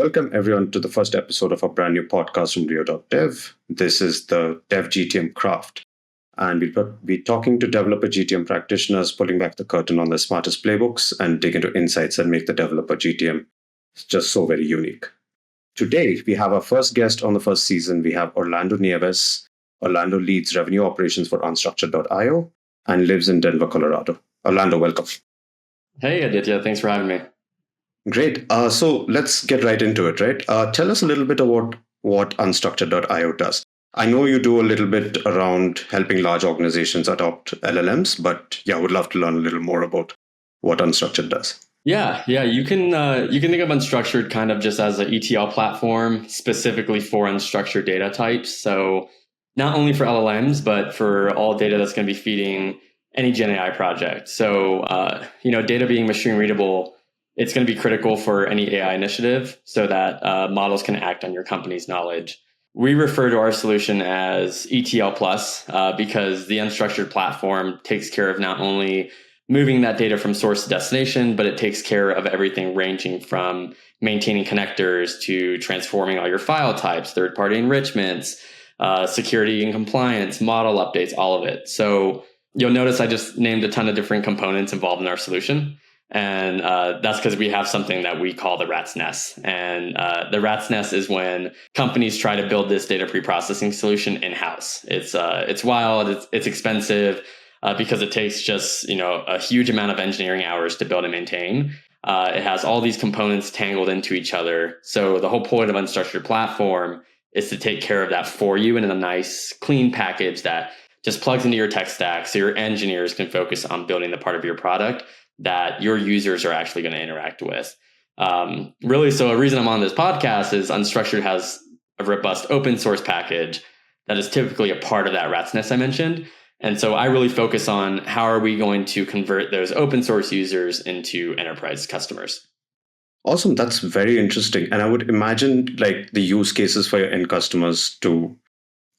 Welcome everyone to the first episode of a brand new podcast from Reo.dev. This is the DevGTM Craft. And we'll be talking to Developer GTM practitioners, pulling back the curtain on their smartest playbooks and dig into insights that make the Developer GTM just so very unique. Today, we have our first guest on the first season. We have Orlando Nieves. Orlando leads revenue operations for Unstructured.io and lives in Denver, Colorado. Orlando, welcome. Hey, Aditya. Thanks for having me. Great. So let's get right into it, right? Tell us a little bit about what Unstructured.io does. I know you do a little bit around helping large organizations adopt LLMs, but yeah, I would love to learn a little more about what Unstructured does. Yeah. You can think of Unstructured kind of just as an ETL platform specifically for unstructured data types. So not only for LLMs, but for all data that's going to be feeding any Gen AI project. So data being machine readable, it's going to be critical for any AI initiative so that models can act on your company's knowledge. We refer to our solution as ETL+, because the unstructured platform takes care of not only moving that data from source to destination, but it takes care of everything ranging from maintaining connectors to transforming all your file types, third-party enrichments, security and compliance, model updates, all of it. So you'll notice I just named a ton of different components involved in our solution. And that's because we have something that we call the rat's nest. And the rat's nest is when companies try to build this data pre-processing solution in-house. It's wild, it's expensive because it takes just a huge amount of engineering hours to build and maintain. It has all these components tangled into each other. So the whole point of Unstructured platform is to take care of that for you in a nice, clean package that just plugs into your tech stack so your engineers can focus on building the part of your product that your users are actually going to interact with. Really, so a reason I'm on this podcast is Unstructured has a robust open source package that is typically a part of that rat's nest I mentioned. And so I really focus on how are we going to convert those open source users into enterprise customers. Awesome. That's very interesting. And I would imagine like the use cases for your end customers to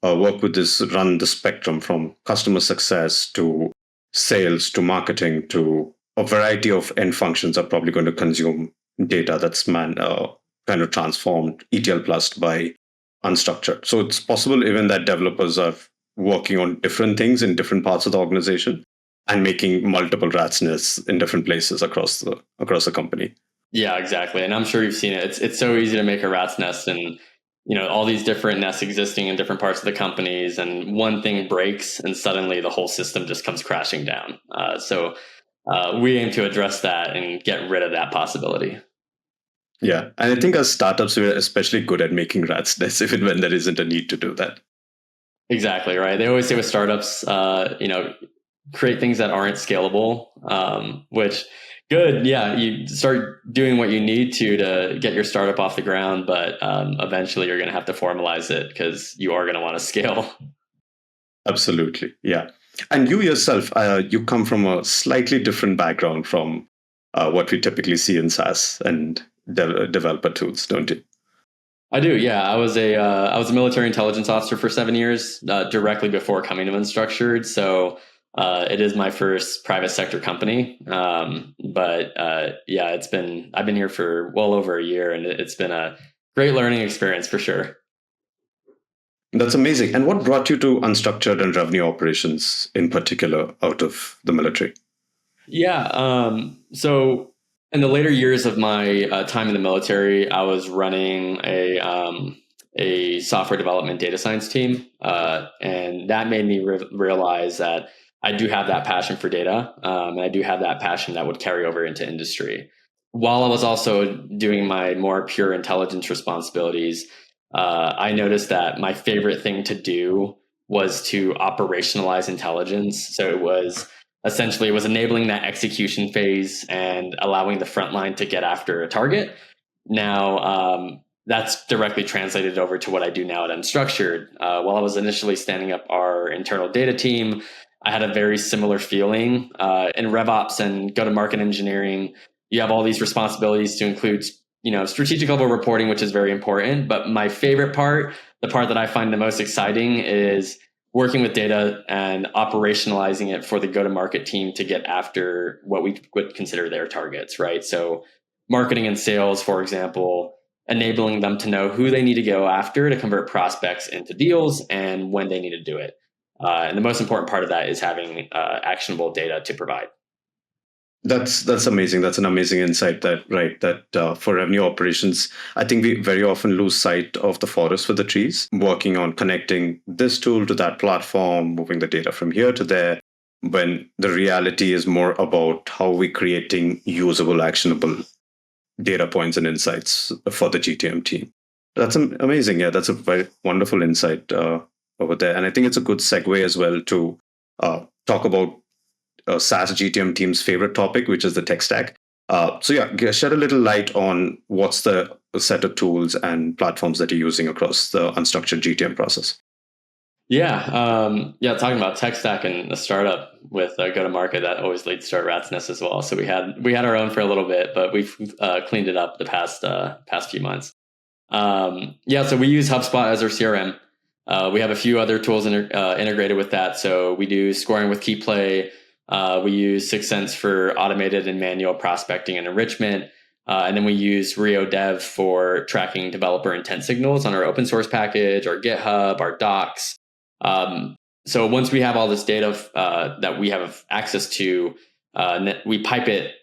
work with this run the spectrum from customer success to sales to marketing to a variety of end functions are probably going to consume data that's kind of transformed, ETL+ by unstructured. So it's possible even that developers are working on different things in different parts of the organization and making multiple rat's nests in different places across the company. Yeah, exactly. And I'm sure you've seen it. It's so easy to make a rat's nest and all these different nests existing in different parts of the companies, and one thing breaks and suddenly the whole system just comes crashing down. So we aim to address that and get rid of that possibility. Yeah. And I think as startups, we're especially good at making rat's nests, even when there isn't a need to do that. Exactly, right. They always say with startups, create things that aren't scalable, which good. Yeah, you start doing what you need to get your startup off the ground, but eventually you're going to have to formalize it because you are going to want to scale. Absolutely. Yeah. And you yourself, you come from a slightly different background from what we typically see in SaaS and developer tools, don't you? I do. Yeah, I was a military intelligence officer for 7 years, directly before coming to Unstructured. So it is my first private sector company. But I've been here for well over a year, and it's been a great learning experience for sure. That's amazing. And what brought you to unstructured and revenue operations in particular out of the military? Yeah. So in the later years of my time in the military, I was running a software development data science team. And that made me realize that I do have that passion for data. And I do have that passion that would carry over into industry. While I was also doing my more pure intelligence responsibilities, I noticed that my favorite thing to do was to operationalize intelligence. So it was enabling that execution phase and allowing the front line to get after a target. Now, that's directly translated over to what I do now at Unstructured. While I was initially standing up our internal data team, I had a very similar feeling. In RevOps and go-to-market engineering, you have all these responsibilities to include strategic level reporting, which is very important. But my favorite part, the part that I find the most exciting, is working with data and operationalizing it for the go-to-market team to get after what we would consider their targets, right? So marketing and sales, for example, enabling them to know who they need to go after to convert prospects into deals and when they need to do it. And the most important part of that is having actionable data to provide. That's amazing. That's an amazing insight. That for revenue operations, I think we very often lose sight of the forest for the trees. Working on connecting this tool to that platform, moving the data from here to there, when the reality is more about how we're creating usable, actionable data points and insights for the GTM team. That's amazing. Yeah, that's a very wonderful insight over there, and I think it's a good segue as well to talk about SaaS GTM team's favorite topic, which is the tech stack. So yeah, shed a little light on what's the set of tools and platforms that you're using across the unstructured GTM process. Yeah. Talking about tech stack and a startup with a go-to-market, that always leads to a rat's nest as well. So we had our own for a little bit, but we've cleaned it up the past few months. So we use HubSpot as our CRM. We have a few other tools integrated with that. So we do scoring with KeyPlay. We use 6sense for automated and manual prospecting and enrichment. And then we use Reo.dev for tracking developer intent signals on our open source package, our GitHub, our docs. So once we have all this data that we have access to, we pipe it,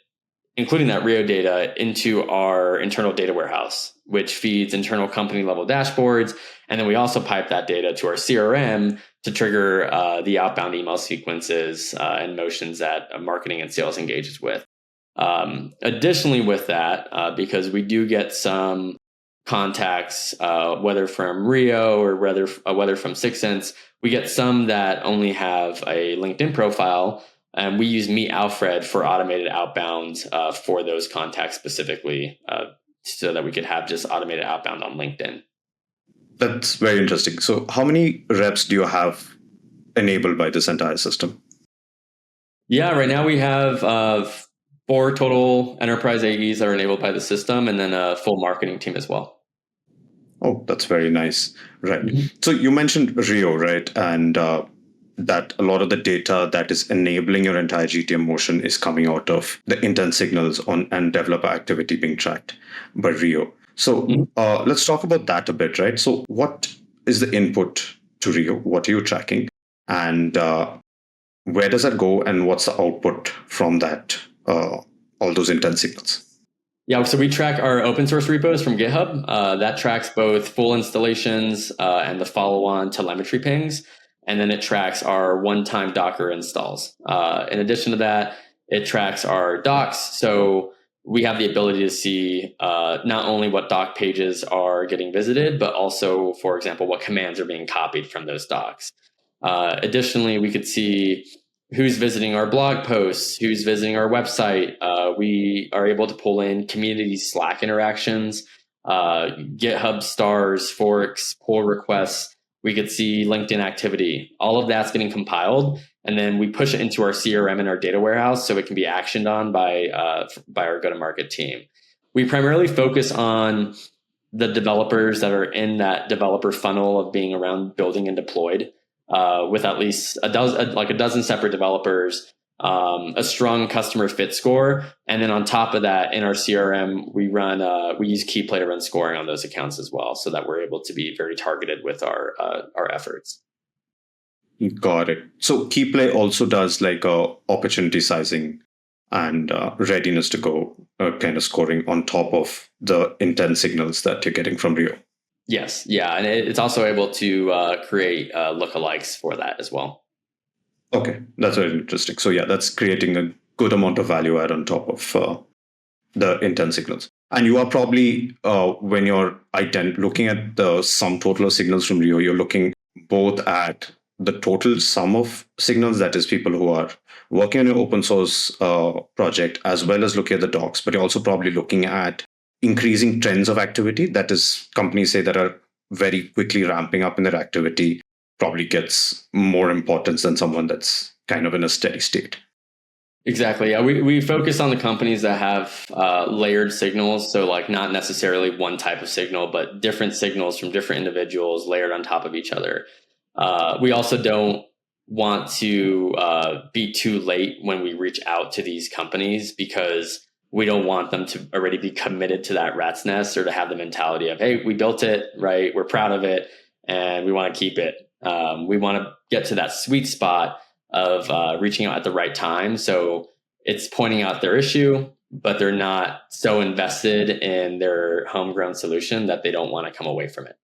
including that Reo data, into our internal data warehouse, which feeds internal company level dashboards. And then we also pipe that data to our CRM to trigger the outbound email sequences and motions that marketing and sales engages with. Additionally, with that, because we do get some contacts, whether from Reo or whether from 6sense, we get some that only have a LinkedIn profile. And we use Meet Alfred for automated outbound for those contacts specifically, so that we could have just automated outbound on LinkedIn. That's very interesting. So how many reps do you have enabled by this entire system? Yeah, right now we have 4 total enterprise AEs that are enabled by the system, and then a full marketing team as well. Oh, that's very nice. Right. Mm-hmm. So you mentioned Reo, right? And that a lot of the data that is enabling your entire GTM motion is coming out of the intent signals and developer activity being tracked by Reo. So let's talk about that a bit, right? So what is the input to Reo? What are you tracking? And where does that go? And what's the output from that, all those intent signals? Yeah, so we track our open source repos from GitHub. That tracks both full installations and the follow-on telemetry pings. And then it tracks our one-time Docker installs. In addition to that, it tracks our docs. So we have the ability to see not only what doc pages are getting visited, but also, for example, what commands are being copied from those docs. Additionally, we could see who's visiting our blog posts, who's visiting our website. We are able to pull in community Slack interactions, GitHub stars, forks, pull requests. We could see LinkedIn activity. All of that's getting compiled, and then we push it into our CRM and our data warehouse so it can be actioned on by our go-to-market team. We primarily focus on the developers that are in that developer funnel of being around building and deployed, with at least a dozen separate developers, a strong customer fit score, and then on top of that, in our CRM, we use KeyPlay to run scoring on those accounts as well, so that we're able to be very targeted with our efforts. Got it. So KeyPlay also does like opportunity sizing and readiness to go kind of scoring on top of the intent signals that you're getting from Reo. Yes, yeah, and it's also able to create lookalikes for that as well. Okay, that's very interesting. So yeah, that's creating a good amount of value add on top of the intent signals. And you are probably, when you're looking at the sum total of signals from Reo, you're looking both at the total sum of signals, that is people who are working on your open source project, as well as looking at the docs, but you're also probably looking at increasing trends of activity. That is, companies say that are very quickly ramping up in their activity probably gets more importance than someone that's kind of in a steady state. Exactly. Yeah, we focus on the companies that have layered signals. So like not necessarily one type of signal, but different signals from different individuals layered on top of each other. We also don't want to be too late when we reach out to these companies, because we don't want them to already be committed to that rat's nest or to have the mentality of, hey, we built it, right? We're proud of it and we want to keep it. We want to get to that sweet spot of reaching out at the right time. So it's pointing out their issue, but they're not so invested in their homegrown solution that they don't want to come away from it.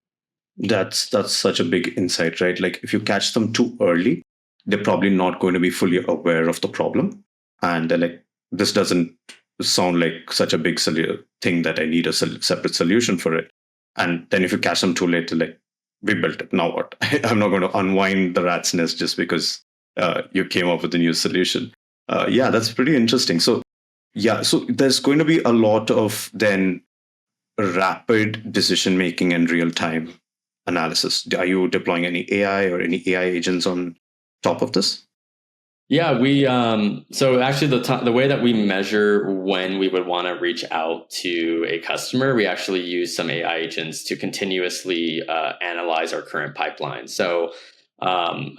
That's such a big insight, right? Like if you catch them too early, they're probably not going to be fully aware of the problem, and they're like, this doesn't sound like such a big thing that I need a separate solution for it. And then if you catch them too late, they're like, we built it. Now what? I'm not going to unwind the rat's nest just because you came up with a new solution. Yeah, that's pretty interesting. So yeah, so there's going to be a lot of then rapid decision making in real time analysis. Are you deploying any AI or any AI agents on top of this? Yeah, we so actually the way that we measure when we would want to reach out to a customer, we actually use some AI agents to continuously analyze our current pipeline. So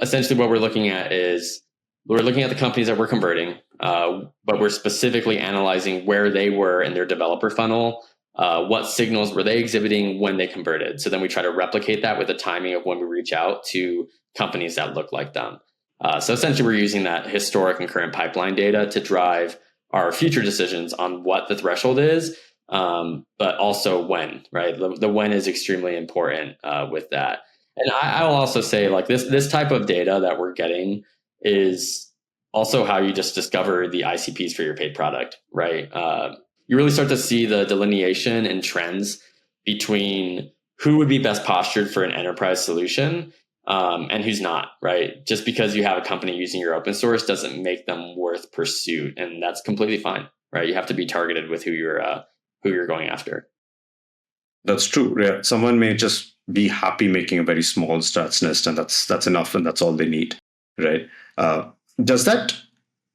essentially, what we're looking at is we're looking at the companies that we're converting, but we're specifically analyzing where they were in their developer funnel. What signals were they exhibiting when they converted? So then we try to replicate that with the timing of when we reach out to companies that look like them. So essentially, we're using that historic and current pipeline data to drive our future decisions on what the threshold is, but also when, right? The when is extremely important with that. And I will also say, like this type of data that we're getting is also how you just discover the ICPs for your paid product, right? You really start to see the delineation and trends between who would be best postured for an enterprise solution and who's not, right? Just because you have a company using your open source doesn't make them worth pursuit, and that's completely fine, right? You have to be targeted with who you're going after. That's true. Yeah. Someone may just be happy making a very small stats nest, and that's enough, and that's all they need, right? Does that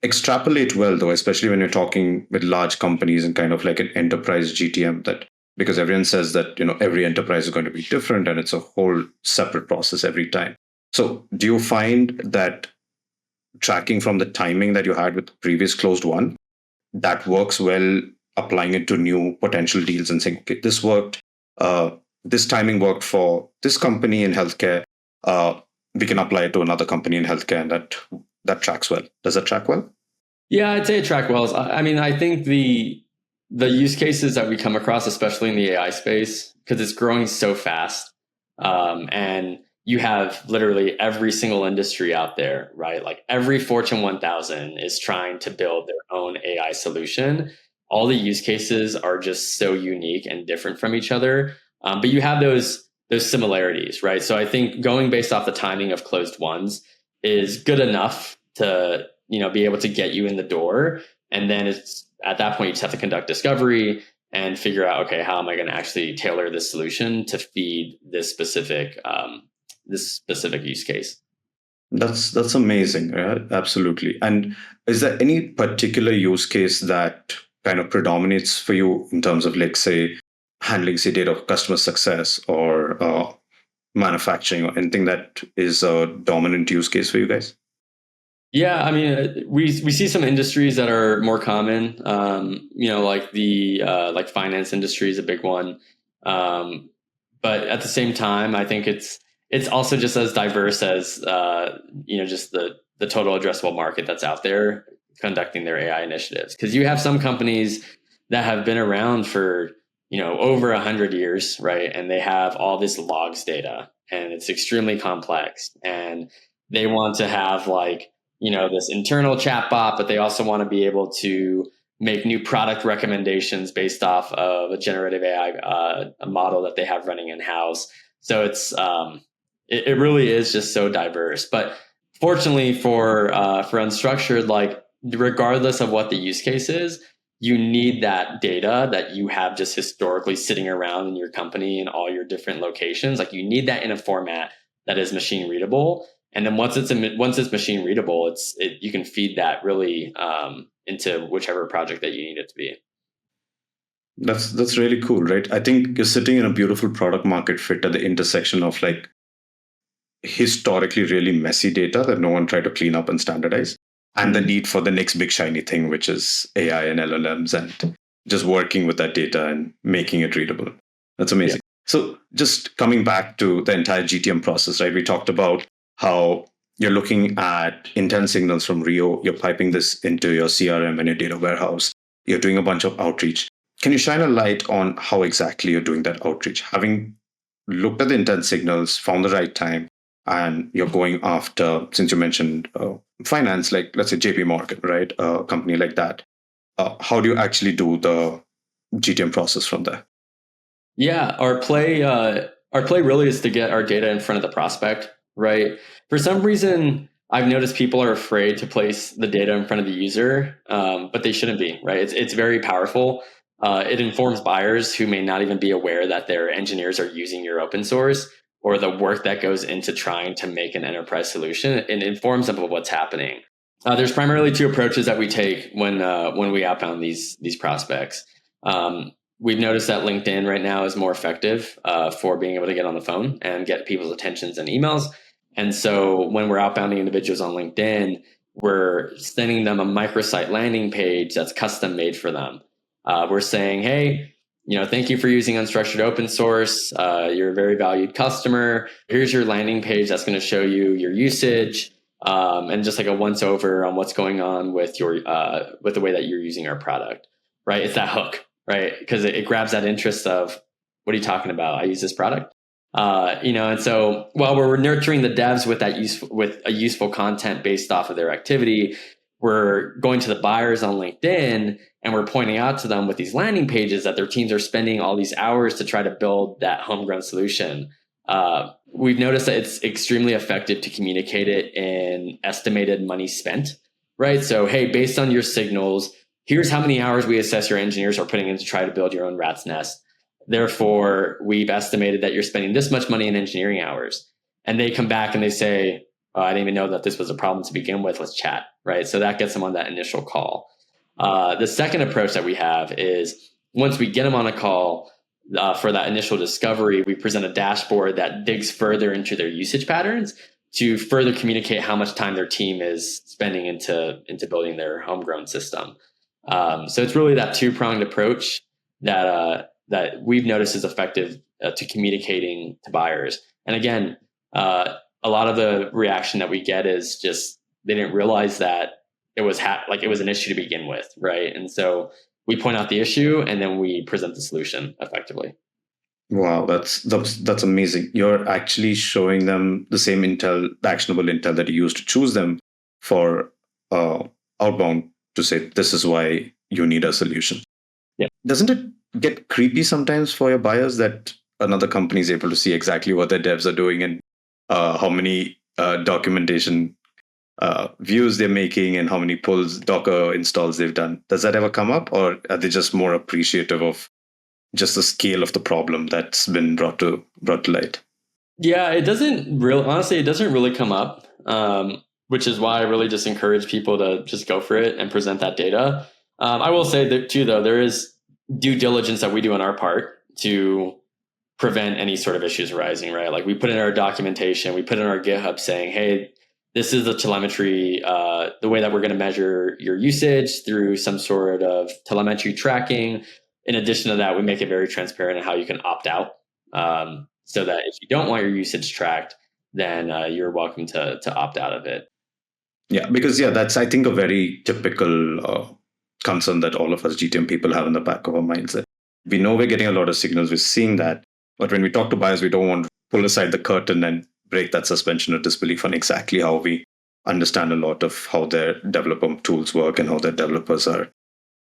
extrapolate well, though, especially when you're talking with large companies and kind of like an enterprise GTM? That because everyone says that every enterprise is going to be different, and it's a whole separate process every time. So, do you find that tracking from the timing that you had with the previous closed one that works well, applying it to new potential deals and saying, okay, this worked. This timing worked for this company in healthcare. We can apply it to another company in healthcare, and that tracks well. Does that track well? Yeah, I'd say it tracked well. I mean, I think the use cases that we come across, especially in the AI space, because it's growing so fast, and you have literally every single industry out there, right? Like every Fortune 1000 is trying to build their own AI solution. All the use cases are just so unique and different from each other, but you have those similarities, right? So I think going based off the timing of closed ones is good enough to be able to get you in the door, and then it's at that point you just have to conduct discovery and figure out, okay, how am I going to actually tailor this solution to feed this specific use case? That's amazing. Yeah, absolutely. And is there any particular use case that kind of predominates for you in terms of, like, say, handling, say, data of customer success or manufacturing or anything that is a dominant use case for you guys? Yeah, I mean, we see some industries that are more common. Like the like finance industry is a big one. But at the same time, I think it's also just as diverse as just the total addressable market that's out there conducting their AI initiatives. Because you have some companies that have been around for over 100 years, right? And they have all this logs data, and it's extremely complex, and they want to have like this internal chatbot, but they also want to be able to make new product recommendations based off of a generative AI model that they have running in house. So it really is just so diverse. But fortunately for Unstructured, like regardless of what the use case is, you need that data that you have just historically sitting around in your company in all your different locations. Like you need that in a format that is machine readable. And then once it's machine readable, you can feed that really into whichever project that you need it to be. That's really cool, right? I think you're sitting in a beautiful product market fit at the intersection of like historically really messy data that no one tried to clean up and standardize, and the need for the next big shiny thing, which is AI and LLMs and just working with that data and making it readable. That's amazing. Yeah. So just coming back to the entire GTM process, right? We talked about how you're looking at intent signals from Reo, you're piping this into your CRM and your data warehouse, you're doing a bunch of outreach. Can you shine a light on how exactly you're doing that outreach? Having looked at the intent signals, found the right time, and you're going after, since you mentioned finance, like let's say JP Morgan, right? A company like that. How do you actually do the GTM process from there? Yeah, our play really is to get our data in front of the prospect, right? For some reason, I've noticed people are afraid to place the data in front of the user, but they shouldn't be, right? It's very powerful. It informs buyers who may not even be aware that their engineers are using your open source or the work that goes into trying to make an enterprise solution. It informs them of what's happening. There's primarily two approaches that we take when we outbound these prospects. We've noticed that LinkedIn right now is more effective for being able to get on the phone and get people's attentions and emails. And so when we're outbounding individuals on LinkedIn, we're sending them a microsite landing page that's custom made for them. We're saying, hey, thank you for using Unstructured open source. You're a very valued customer. Here's your landing page that's going to show you your usage and just like a once over on what's going on with your with the way that you're using our product. Right? It's that hook. Right, because it grabs that interest of, what are you talking about? I use this product, and so while we're nurturing the devs with a useful content based off of their activity, we're going to the buyers on LinkedIn and we're pointing out to them with these landing pages that their teams are spending all these hours to try to build that homegrown solution. We've noticed that it's extremely effective to communicate it in estimated money spent. Right, so hey, based on your signals, here's how many hours we assess your engineers are putting in to try to build your own rat's nest. Therefore, we've estimated that you're spending this much money in engineering hours. And they come back and they say, oh, I didn't even know that this was a problem to begin with. Let's chat, right? So that gets them on that initial call. The second approach that we have is once we get them on a call for that initial discovery, we present a dashboard that digs further into their usage patterns to further communicate how much time their team is spending into building their homegrown system. So it's really that two-pronged approach that we've noticed is effective to communicating to buyers. And again, a lot of the reaction that we get is just they didn't realize that it was it was an issue to begin with, right? And so we point out the issue and then we present the solution effectively. Wow, that's amazing. You're actually showing them the same intel, the actionable intel that you used to choose them for outbound to say, this is why you need a solution. Yeah. Doesn't it get creepy sometimes for your buyers that another company is able to see exactly what their devs are doing and how many documentation views they're making and how many pulls, Docker installs they've done? Does that ever come up, or are they just more appreciative of just the scale of the problem that's been brought to light? Yeah, it doesn't really come up. Which is why I really just encourage people to just go for it and present that data. I will say that too, though, there is due diligence that we do on our part to prevent any sort of issues arising, right? Like we put in our documentation, we put in our GitHub saying, hey, this is the telemetry, the way that we're going to measure your usage through some sort of telemetry tracking. In addition to that, we make it very transparent in how you can opt out so that if you don't want your usage tracked, then you're welcome to opt out of it. Yeah, because that's, I think, a very typical concern that all of us GTM people have in the back of our minds. That we know we're getting a lot of signals, we're seeing that, but when we talk to buyers, we don't want to pull aside the curtain and break that suspension of disbelief on exactly how we understand a lot of how their developer tools work and how their developers are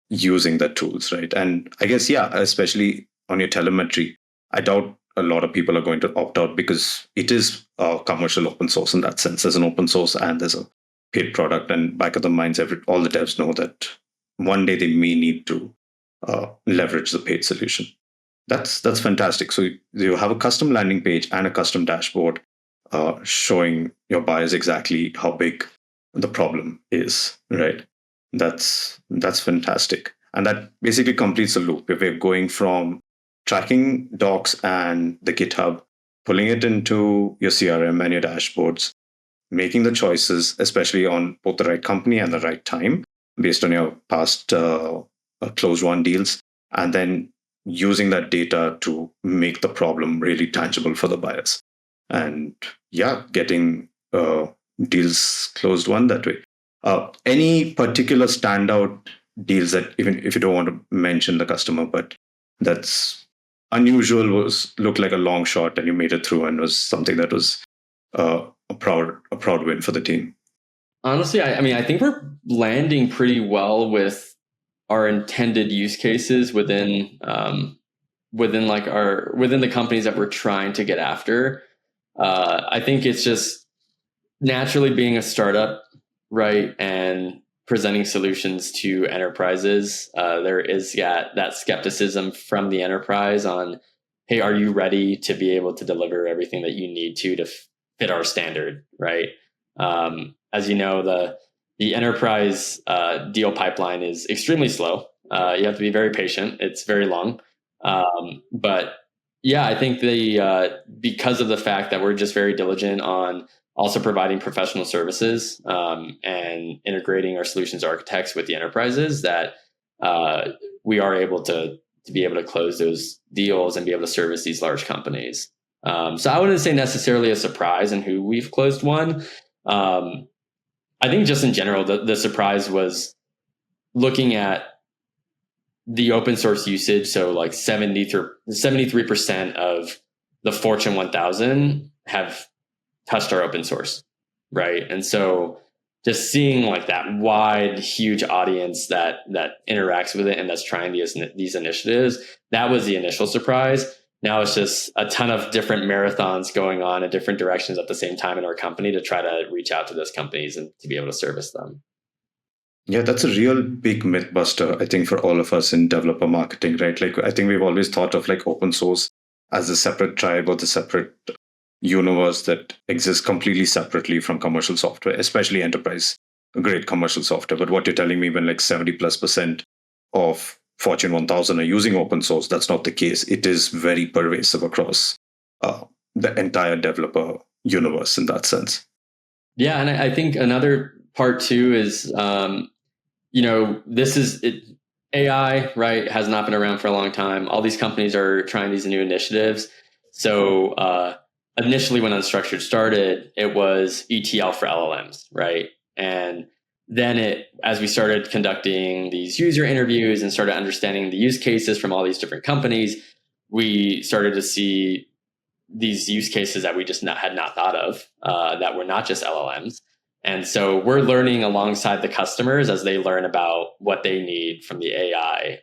using the tools, right? And I guess, especially on your telemetry, I doubt a lot of people are going to opt out because it is commercial open source in that sense. There's an open source and there's a paid product, and back of the minds, all the devs know that one day they may need to leverage the paid solution. That's fantastic. So you have a custom landing page and a custom dashboard showing your buyers exactly how big the problem is, right? That's fantastic. And that basically completes the loop. If we're going from tracking docs and the GitHub, pulling it into your CRM and your dashboards, making the choices, especially on both the right company and the right time, based on your past closed won deals, and then using that data to make the problem really tangible for the buyers. And yeah, getting deals closed one that way. Any particular standout deals that, even if you don't want to mention the customer, but that's unusual, was looked like a long shot and you made it through and was something that was a proud win for the team? Honestly, I mean, I think we're landing pretty well with our intended use cases within the companies that we're trying to get after. I think it's just naturally being a startup, right, and presenting solutions to enterprises. There is that skepticism from the enterprise on, hey, are you ready to be able to deliver everything that you need to fit our standard, right? As you know, the enterprise deal pipeline is extremely slow. You have to be very patient. It's very long. But yeah, I think because of the fact that we're just very diligent on also providing professional services and integrating our solutions architects with the enterprises, that we are able to be able to close those deals and be able to service these large companies. So I wouldn't say necessarily a surprise in who we've closed one. I think just in general, the surprise was looking at the open source usage. So like 73% of the Fortune 1000 have touched our open source, right? And so just seeing like that wide, huge audience that interacts with it and that's trying these initiatives, that was the initial surprise. Now it's just a ton of different marathons going on in different directions at the same time in our company to try to reach out to those companies and to be able to service them. Yeah, that's a real big myth buster, I think, for all of us in developer marketing, right? Like, I think we've always thought of like open source as a separate tribe or the separate universe that exists completely separately from commercial software, especially enterprise grade commercial software. But what you're telling me, when like 70+% of Fortune 1000 are using open source, that's not the case. It is very pervasive across the entire developer universe in that sense. Yeah, and I think another part too is, this is it. AI, right, has not been around for a long time. All these companies are trying these new initiatives. So initially, when Unstructured started, it was ETL for LLMs, right? And then as we started conducting these user interviews and started understanding the use cases from all these different companies, we started to see these use cases that we just had not thought of that were not just LLMs. And so we're learning alongside the customers as they learn about what they need from the AI,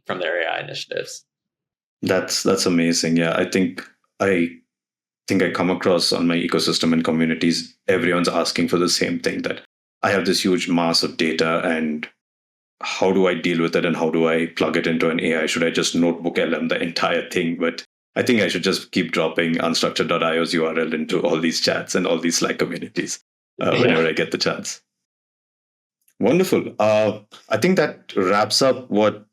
from their AI initiatives. That's amazing. Yeah, I think I come across on my ecosystem and communities, everyone's asking for the same thing, that I have this huge mass of data and how do I deal with it and how do I plug it into an AI? Should I just notebook LM the entire thing? But I think I should just keep dropping unstructured.io's URL into all these chats and all these Slack communities whenever I get the chance. Wonderful. I think that wraps up what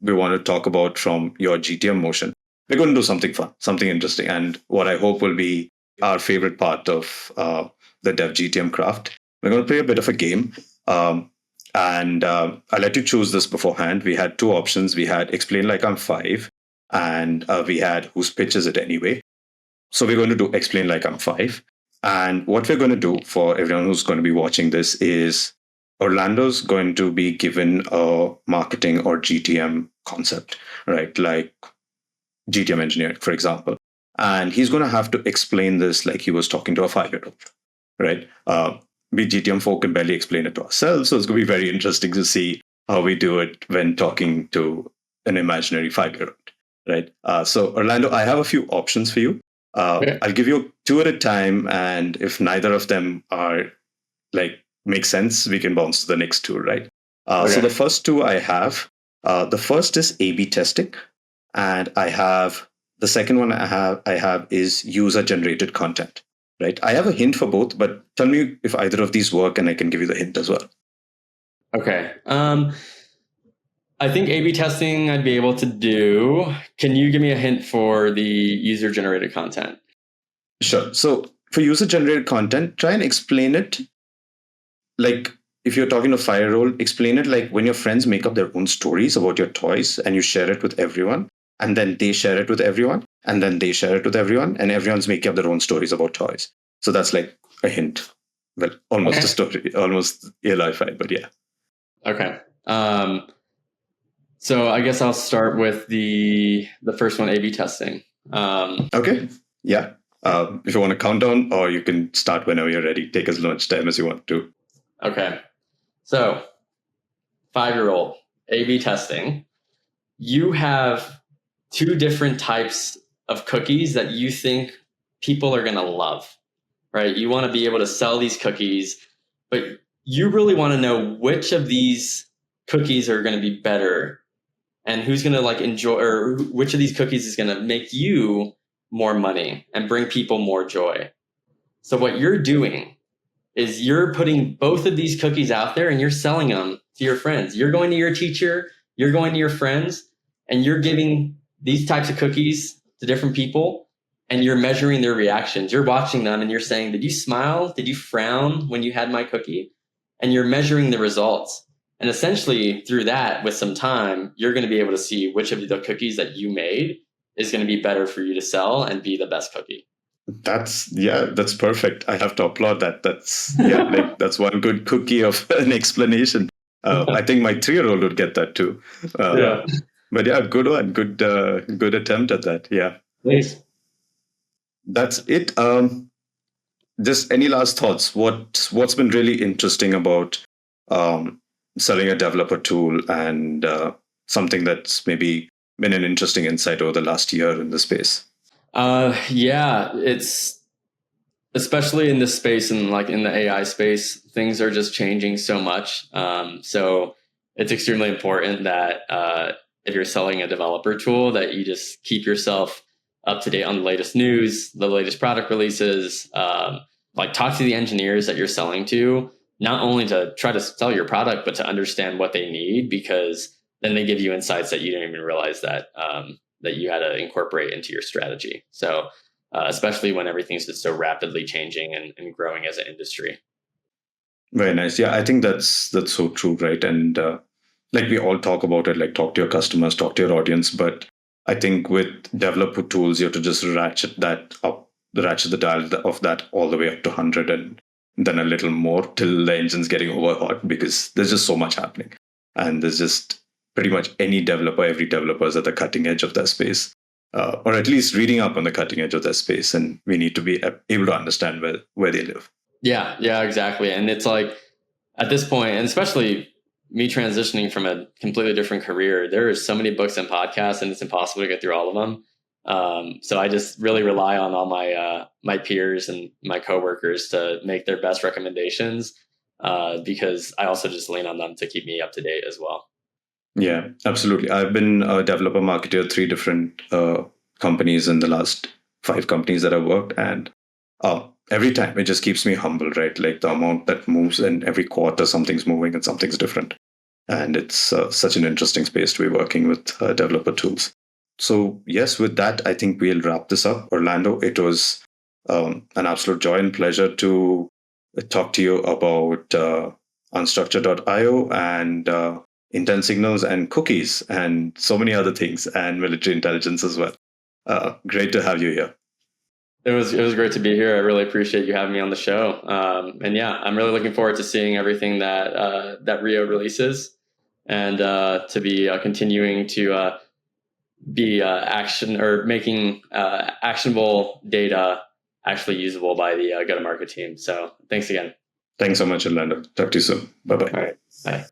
we want to talk about from your GTM motion. We're going to do something fun, something interesting, and what I hope will be our favorite part of the DevGTM Craft. We're going to play a bit of a game. And I'll let you choose this beforehand. We had two options. We had explain like I'm five, and we had whose pitch is it anyway. So we're going to do explain like I'm five. And what we're going to do for everyone who's going to be watching this is Orlando's going to be given a marketing or GTM concept, right? Like GTM engineering, for example. And he's going to have to explain this like he was talking to a 5-year-old, right? We GTM folk can barely explain it to ourselves. So it's going to be very interesting to see how we do it when talking to an imaginary 5-year-old, right? So Orlando, I have a few options for you. Okay. I'll give you two at a time. And if neither of them are like make sense, we can bounce to the next two, right? Okay. So the first two I have, the first is A/B testing. And I have the second one I have is user generated content, right? I have a hint for both, but tell me if either of these work and I can give you the hint as well. Okay. I think A/B testing I'd be able to do. Can you give me a hint for the user generated content? Sure. So for user generated content, try and explain it like if you're talking to 5-year-old, explain it like when your friends make up their own stories about your toys and you share it with everyone, and then they share it with everyone, and then they share it with everyone, and everyone's making up their own stories about toys. So that's like a hint. Well, almost a story, almost AI-fied, but yeah. Okay. So I guess I'll start with the first one, A/B testing. Okay. Yeah. If you want to count down, or you can start whenever you're ready. Take as much time as you want to. Okay. So 5-year-old A/B testing. You have two different types of cookies that you think people are going to love, right? You want to be able to sell these cookies, but you really want to know which of these cookies are going to be better and who's going to like enjoy, or which of these cookies is going to make you more money and bring people more joy. So what you're doing is you're putting both of these cookies out there and you're selling them to your friends. You're going to your teacher, you're going to your friends, and you're giving these types of cookies to different people, and you're measuring their reactions. You're watching them and you're saying, did you smile? Did you frown when you had my cookie? And you're measuring the results. And essentially through that, with some time, you're going to be able to see which of the cookies that you made is going to be better for you to sell and be the best cookie. That's perfect. I have to applaud that. That's one good cookie of an explanation. I think my 3-year-old would get that too. Yeah. But yeah, good one. Good attempt at that. Yeah. Thanks. That's it. Just any last thoughts? What's been really interesting about um, selling a developer tool, and something that's maybe been an interesting insight over the last year in the space? Yeah, it's especially in this space and like in the AI space, things are just changing so much. So it's extremely important that if you're selling a developer tool, that you just keep yourself up to date on the latest news, the latest product releases. Like talk to the engineers that you're selling to, not only to try to sell your product, but to understand what they need, because then they give you insights that you didn't even realize that that you had to incorporate into your strategy. So especially when everything's just so rapidly changing and growing as an industry. Very nice. Yeah, I think that's so true, right? And like we all talk about it, like talk to your customers, talk to your audience. But I think with developer tools, you have to just ratchet that up, ratchet the dial of that all the way up to 100, and then a little more till the engine's getting over hot, because there's just so much happening. And there's just pretty much every developer is at the cutting edge of that space, or at least reading up on the cutting edge of that space. And we need to be able to understand where they live. Yeah, exactly. And it's like at this point, and especially me transitioning from a completely different career, there are so many books and podcasts, and it's impossible to get through all of them. So I just really rely on all my peers and my coworkers to make their best recommendations, because I also just lean on them to keep me up to date as well. Yeah, absolutely. I've been a developer marketer at 3 different companies in the last 5 companies that I've worked, and every time it just keeps me humble, right? Like the amount that moves, and every quarter something's moving and something's different, and it's such an interesting space to be working with developer tools. So yes, with that, I think we'll wrap this up. Orlando, it was an absolute joy and pleasure to talk to you about Unstructured.io and intent signals and cookies and so many other things, and military intelligence as well. Great to have you here. It was great to be here. I really appreciate you having me on the show. And yeah, I'm really looking forward to seeing everything that Reo releases, and to be continuing to be action or making actionable data actually usable by the go-to-market team. So thanks again. Thanks so much, Orlando. Talk to you soon. Bye-bye. All right. Bye.